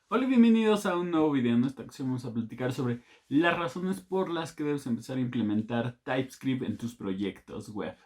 Hola y bienvenidos a un nuevo video. En esta ocasión vamos a platicar sobre las razones por las que debes empezar a implementar TypeScript en tus proyectos web.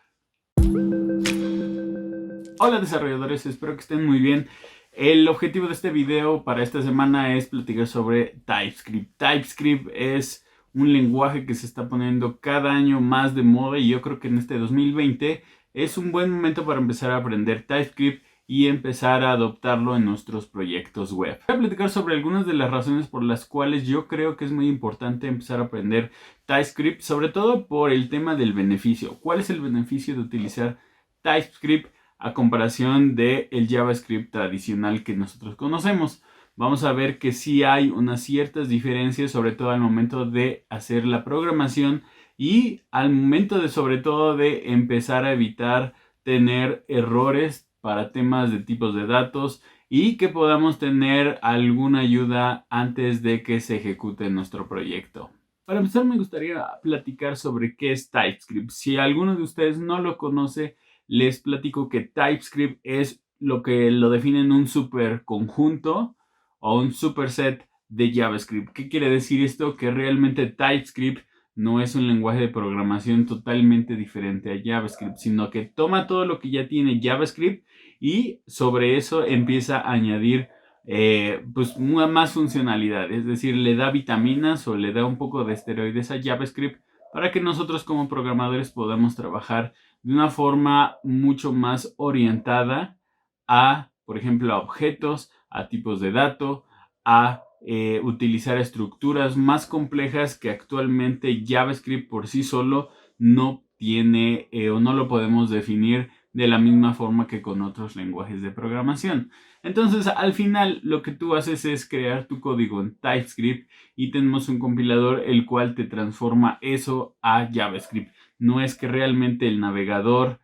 Hola desarrolladores, espero que estén muy bien. El objetivo de este video para esta semana es platicar sobre TypeScript. TypeScript es un lenguaje que se está poniendo cada año más de moda y yo creo que en este 2020 es un buen momento para empezar a aprender TypeScript y empezar a adoptarlo en nuestros proyectos web. Voy a platicar sobre algunas de las razones por las cuales yo creo que es muy importante empezar a aprender TypeScript, sobre todo por el tema del beneficio. ¿Cuál es el beneficio de utilizar TypeScript a comparación del JavaScript tradicional que nosotros conocemos? Vamos a ver que sí hay unas ciertas diferencias, sobre todo al momento de hacer la programación y al momento de, sobre todo, de empezar a evitar tener errores para temas de tipos de datos y que podamos tener alguna ayuda antes de que se ejecute nuestro proyecto. Para empezar, me gustaría platicar sobre qué es TypeScript. Si alguno de ustedes no lo conoce, les platico que TypeScript es lo que lo definen un superconjunto o un superset de JavaScript. ¿Qué quiere decir esto? Que realmente TypeScript no es un lenguaje de programación totalmente diferente a JavaScript, sino que toma todo lo que ya tiene JavaScript y sobre eso empieza a añadir pues más funcionalidad, es decir, le da vitaminas o le da un poco de esteroides a JavaScript para que nosotros como programadores podamos trabajar de una forma mucho más orientada a, por ejemplo, a objetos, a tipos de datos, a utilizar estructuras más complejas que actualmente JavaScript por sí solo no tiene o no lo podemos definir de la misma forma que con otros lenguajes de programación. Entonces, al final, lo que tú haces es crear tu código en TypeScript y tenemos un compilador el cual te transforma eso a JavaScript. No es que realmente el navegador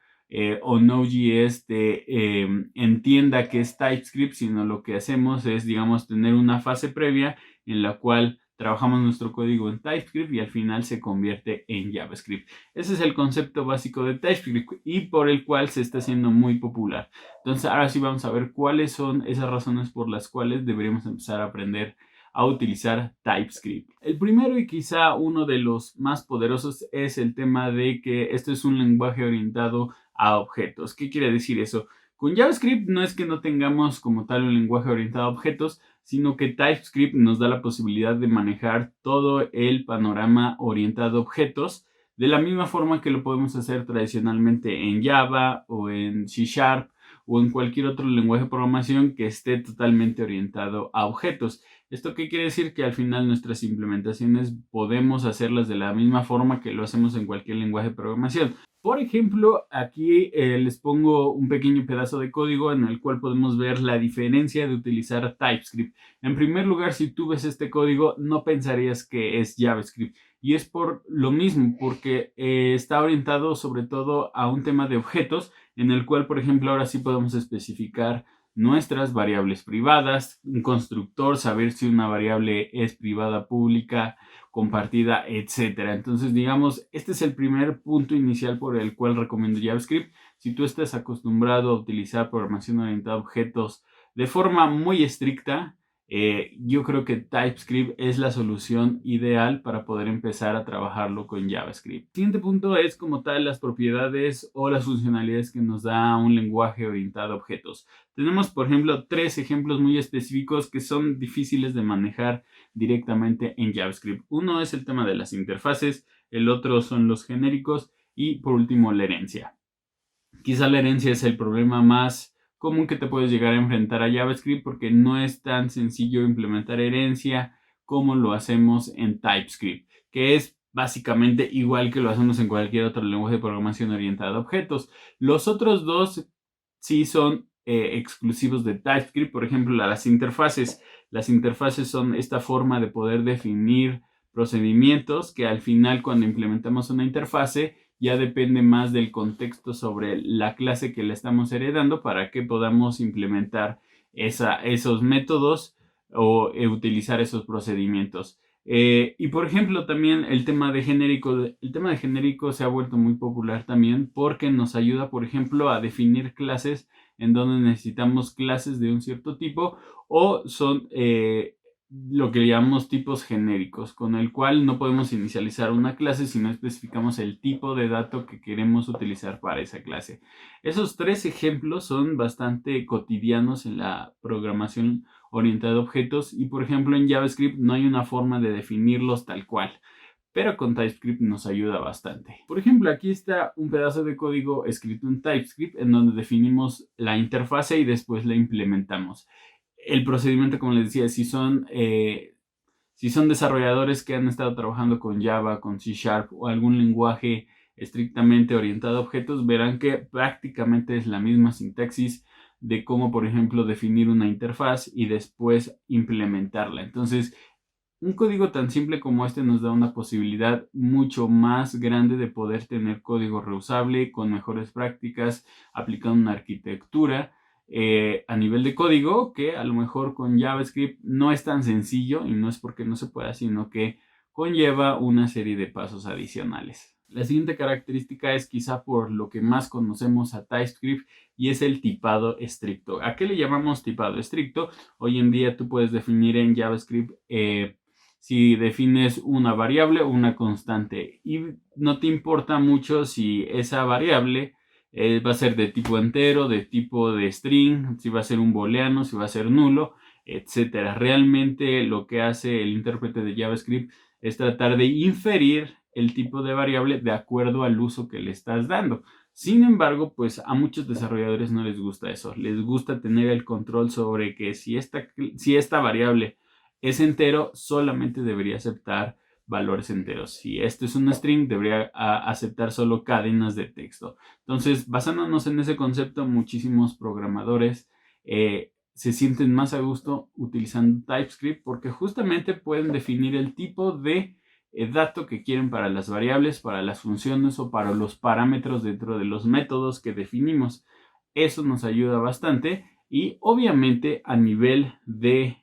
o Node.js te entienda que es TypeScript, sino lo que hacemos es, digamos, tener una fase previa en la cual trabajamos nuestro código en TypeScript y al final se convierte en JavaScript. Ese es el concepto básico de TypeScript y por el cual se está haciendo muy popular. Entonces, ahora sí vamos a ver cuáles son esas razones por las cuales deberíamos empezar a aprender a utilizar TypeScript. El primero y quizá uno de los más poderosos es el tema de que esto es un lenguaje orientado a objetos. ¿Qué quiere decir eso? Con JavaScript no es que no tengamos como tal un lenguaje orientado a objetos, sino que TypeScript nos da la posibilidad de manejar todo el panorama orientado a objetos de la misma forma que lo podemos hacer tradicionalmente en Java o en C Sharp o en cualquier otro lenguaje de programación que esté totalmente orientado a objetos. ¿Esto qué quiere decir? Que al final nuestras implementaciones podemos hacerlas de la misma forma que lo hacemos en cualquier lenguaje de programación. Por ejemplo, aquí les pongo un pequeño pedazo de código en el cual podemos ver la diferencia de utilizar TypeScript. En primer lugar, si tú ves este código, no pensarías que es JavaScript. Y es por lo mismo, porque está orientado sobre todo a un tema de objetos, en el cual, por ejemplo, ahora sí podemos especificar nuestras variables privadas, un constructor, saber si una variable es privada, pública, compartida, etcétera. Entonces, digamos, este es el primer punto inicial por el cual recomiendo JavaScript. Si tú estás acostumbrado a utilizar programación orientada a objetos de forma muy estricta, yo creo que TypeScript es la solución ideal para poder empezar a trabajarlo con JavaScript. El siguiente punto es como tal las propiedades o las funcionalidades que nos da un lenguaje orientado a objetos. Tenemos, por ejemplo, tres ejemplos muy específicos que son difíciles de manejar directamente en JavaScript. Uno es el tema de las interfaces, el otro son los genéricos y por último la herencia. Quizá la herencia es el problema más común que te puedes llegar a enfrentar a JavaScript porque no es tan sencillo implementar herencia como lo hacemos en TypeScript, que es básicamente igual que lo hacemos en cualquier otro lenguaje de programación orientada a objetos. Los otros dos sí son exclusivos de TypeScript, por ejemplo, las interfaces. Las interfaces son esta forma de poder definir procedimientos que al final cuando implementamos una interfase ya depende más del contexto sobre la clase que le estamos heredando para que podamos implementar esos métodos o utilizar esos procedimientos. Y por ejemplo también el tema de genérico se ha vuelto muy popular también porque nos ayuda por ejemplo a definir clases en donde necesitamos clases de un cierto tipo, o son lo que llamamos tipos genéricos, con el cual no podemos inicializar una clase si no especificamos el tipo de dato que queremos utilizar para esa clase. Esos tres ejemplos son bastante cotidianos en la programación orientada a objetos y, por ejemplo, en JavaScript no hay una forma de definirlos tal cual, pero con TypeScript nos ayuda bastante. Por ejemplo, aquí está un pedazo de código escrito en TypeScript en donde definimos la interfase y después la implementamos. El procedimiento, como les decía, si son desarrolladores que han estado trabajando con Java, con C# o algún lenguaje estrictamente orientado a objetos, verán que prácticamente es la misma sintaxis de cómo, por ejemplo, definir una interfaz y después implementarla. Entonces, un código tan simple como este nos da una posibilidad mucho más grande de poder tener código reusable, con mejores prácticas, aplicando una arquitectura a nivel de código que a lo mejor con JavaScript no es tan sencillo, y no es porque no se pueda, sino que conlleva una serie de pasos adicionales. La siguiente característica es quizá por lo que más conocemos a TypeScript, y es el tipado estricto. ¿A qué le llamamos tipado estricto? Hoy en día tú puedes definir en JavaScript si defines una variable o una constante, y no te importa mucho si esa variable va a ser de tipo entero, de tipo de string, si va a ser un booleano, si va a ser nulo, etcétera. Realmente lo que hace el intérprete de JavaScript es tratar de inferir el tipo de variable de acuerdo al uso que le estás dando. Sin embargo, pues a muchos desarrolladores no les gusta eso. Les gusta tener el control sobre que si esta variable es entero, solamente debería aceptar valores enteros. Si esto es un string, debería aceptar solo cadenas de texto. Entonces, basándonos en ese concepto, muchísimos programadores se sienten más a gusto utilizando TypeScript, porque justamente pueden definir el tipo de dato que quieren para las variables, para las funciones o para los parámetros dentro de los métodos que definimos. Eso nos ayuda bastante, y obviamente a nivel de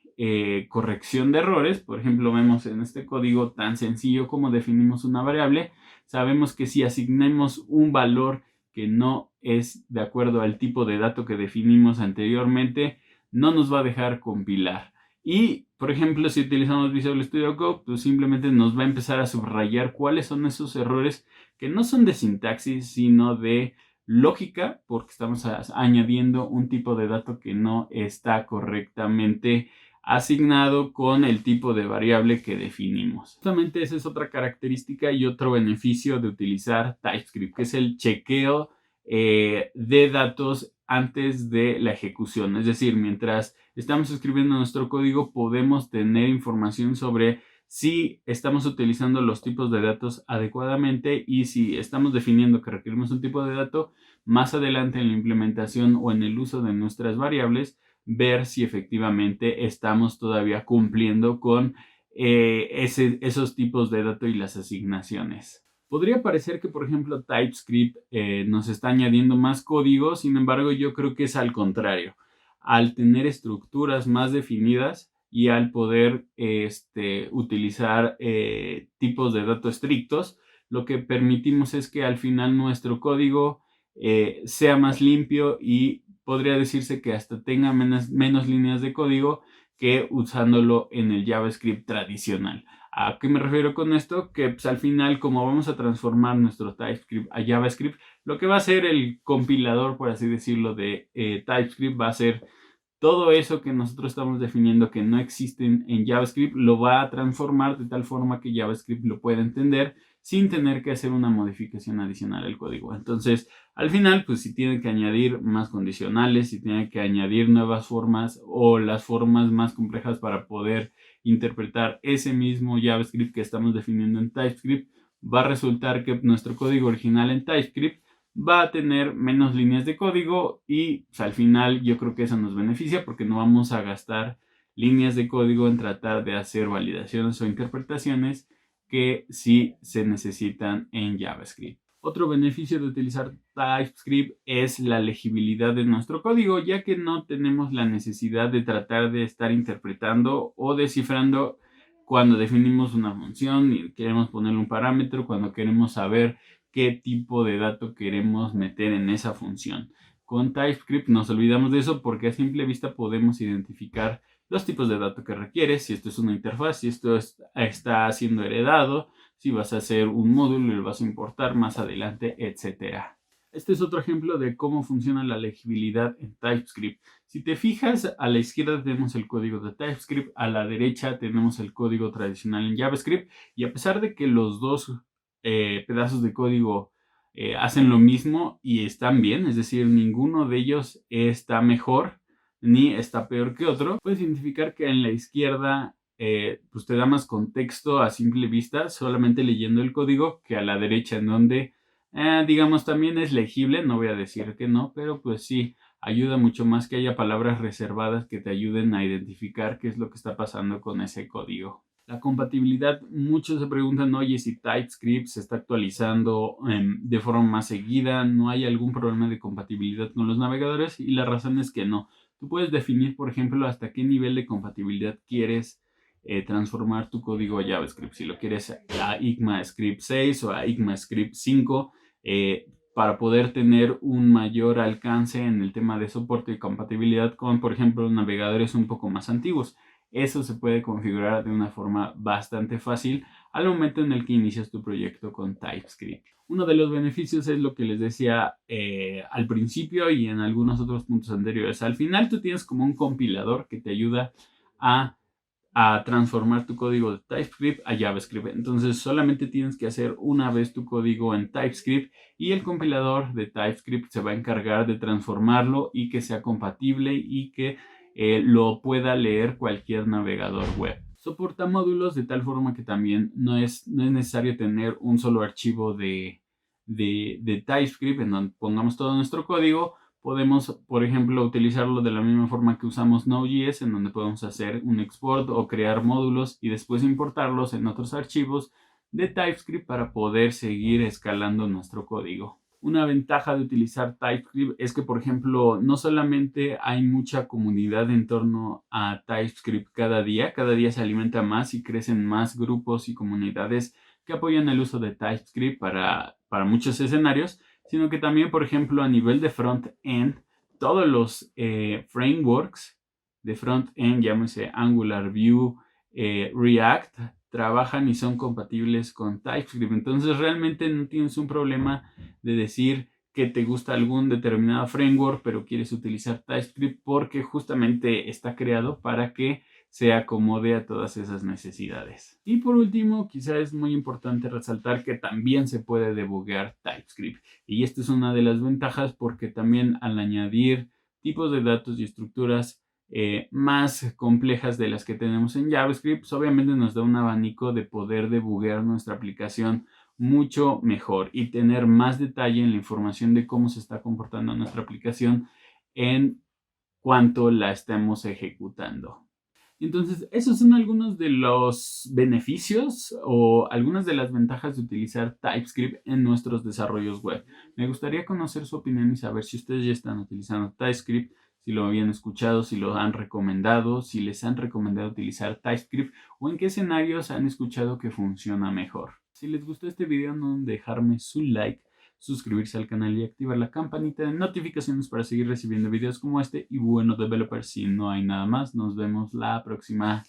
corrección de errores, por ejemplo, vemos en este código tan sencillo como definimos una variable, sabemos que si asignamos un valor que no es de acuerdo al tipo de dato que definimos anteriormente, no nos va a dejar compilar. Y, por ejemplo, si utilizamos Visual Studio Code, pues simplemente nos va a empezar a subrayar cuáles son esos errores que no son de sintaxis, sino de lógica, porque estamos añadiendo un tipo de dato que no está correctamente asignado con el tipo de variable que definimos. Justamente esa es otra característica y otro beneficio de utilizar TypeScript, que es el chequeo de datos antes de la ejecución. Es decir, mientras estamos escribiendo nuestro código, podemos tener información sobre si estamos utilizando los tipos de datos adecuadamente, y si estamos definiendo que requerimos un tipo de dato, más adelante en la implementación o en el uso de nuestras variables, ver si efectivamente estamos todavía cumpliendo con esos tipos de datos y las asignaciones. Podría parecer que, por ejemplo, TypeScript nos está añadiendo más código. Sin embargo, yo creo que es al contrario. Al tener estructuras más definidas y al poder utilizar tipos de datos estrictos, lo que permitimos es que al final nuestro código sea más limpio, y podría decirse que hasta tenga menos líneas de código que usándolo en el JavaScript tradicional. ¿A qué me refiero con esto? Que pues, al final, como vamos a transformar nuestro TypeScript a JavaScript, lo que va a hacer el compilador, por así decirlo, de TypeScript va a ser todo eso que nosotros estamos definiendo que no existen en JavaScript, lo va a transformar de tal forma que JavaScript lo pueda entender sin tener que hacer una modificación adicional al código. Entonces, al final, pues si tiene que añadir más condicionales, si tiene que añadir nuevas formas o las formas más complejas para poder interpretar ese mismo JavaScript que estamos definiendo en TypeScript, va a resultar que nuestro código original en TypeScript va a tener menos líneas de código, y pues, al final yo creo que eso nos beneficia porque no vamos a gastar líneas de código en tratar de hacer validaciones o interpretaciones que sí se necesitan en JavaScript. Otro beneficio de utilizar TypeScript es la legibilidad de nuestro código, ya que no tenemos la necesidad de tratar de estar interpretando o descifrando cuando definimos una función y queremos ponerle un parámetro, cuando queremos saber qué tipo de dato queremos meter en esa función. Con TypeScript nos olvidamos de eso porque a simple vista podemos identificar los tipos de datos que requieres, si esto es una interfaz, si esto está siendo heredado, si vas a hacer un módulo y lo vas a importar más adelante, etc. Este es otro ejemplo de cómo funciona la legibilidad en TypeScript. Si te fijas, a la izquierda tenemos el código de TypeScript, a la derecha tenemos el código tradicional en JavaScript, y a pesar de que los dos pedazos de código hacen lo mismo y están bien, es decir, ninguno de ellos está mejor ni está peor que otro, puedes identificar que en la izquierda pues te da más contexto a simple vista solamente leyendo el código, que a la derecha, en donde digamos también es legible, no voy a decir que no, pero pues sí, ayuda mucho más que haya palabras reservadas que te ayuden a identificar qué es lo que está pasando con ese código. La compatibilidad, muchos se preguntan, oye, si TypeScript se está actualizando de forma más seguida, ¿no hay algún problema de compatibilidad con los navegadores? Y la razón es que no. Tú puedes definir, por ejemplo, hasta qué nivel de compatibilidad quieres transformar tu código a JavaScript. Si lo quieres a ECMAScript 6 o a ECMAScript 5, para poder tener un mayor alcance en el tema de soporte y compatibilidad con, por ejemplo, navegadores un poco más antiguos. Eso se puede configurar de una forma bastante fácil al momento en el que inicias tu proyecto con TypeScript. Uno de los beneficios es lo que les decía al principio y en algunos otros puntos anteriores. Al final tú tienes como un compilador que te ayuda a transformar tu código de TypeScript a JavaScript. Entonces solamente tienes que hacer una vez tu código en TypeScript y el compilador de TypeScript se va a encargar de transformarlo y que sea compatible y que lo pueda leer cualquier navegador web. Soporta módulos de tal forma que también no es necesario tener un solo archivo de TypeScript en donde pongamos todo nuestro código. Podemos, por ejemplo, utilizarlo de la misma forma que usamos Node.js, en donde podemos hacer un export o crear módulos y después importarlos en otros archivos de TypeScript para poder seguir escalando nuestro código. Una ventaja de utilizar TypeScript es que, por ejemplo, no solamente hay mucha comunidad en torno a TypeScript cada día se alimenta más y crecen más grupos y comunidades que apoyan el uso de TypeScript para muchos escenarios, sino que también, por ejemplo, a nivel de front-end, todos los frameworks de front-end, llámese Angular, Vue, React, trabajan y son compatibles con TypeScript. Entonces realmente no tienes un problema de decir que te gusta algún determinado framework, pero quieres utilizar TypeScript porque justamente está creado para que se acomode a todas esas necesidades. Y por último, quizá es muy importante resaltar que también se puede debuguear TypeScript. Y esta es una de las ventajas porque también al añadir tipos de datos y estructuras más complejas de las que tenemos en JavaScript, pues obviamente nos da un abanico de poder debuguear nuestra aplicación mucho mejor y tener más detalle en la información de cómo se está comportando nuestra aplicación en cuanto la estemos ejecutando. Entonces, esos son algunos de los beneficios o algunas de las ventajas de utilizar TypeScript en nuestros desarrollos web. Me gustaría conocer su opinión y saber si ustedes ya están utilizando TypeScript, si lo habían escuchado, si lo han recomendado, si les han recomendado utilizar TypeScript o en qué escenarios han escuchado que funciona mejor. Si les gustó este video, no olviden dejarme su like, suscribirse al canal y activar la campanita de notificaciones para seguir recibiendo videos como este. Y bueno, developers, si no hay nada más, nos vemos la próxima.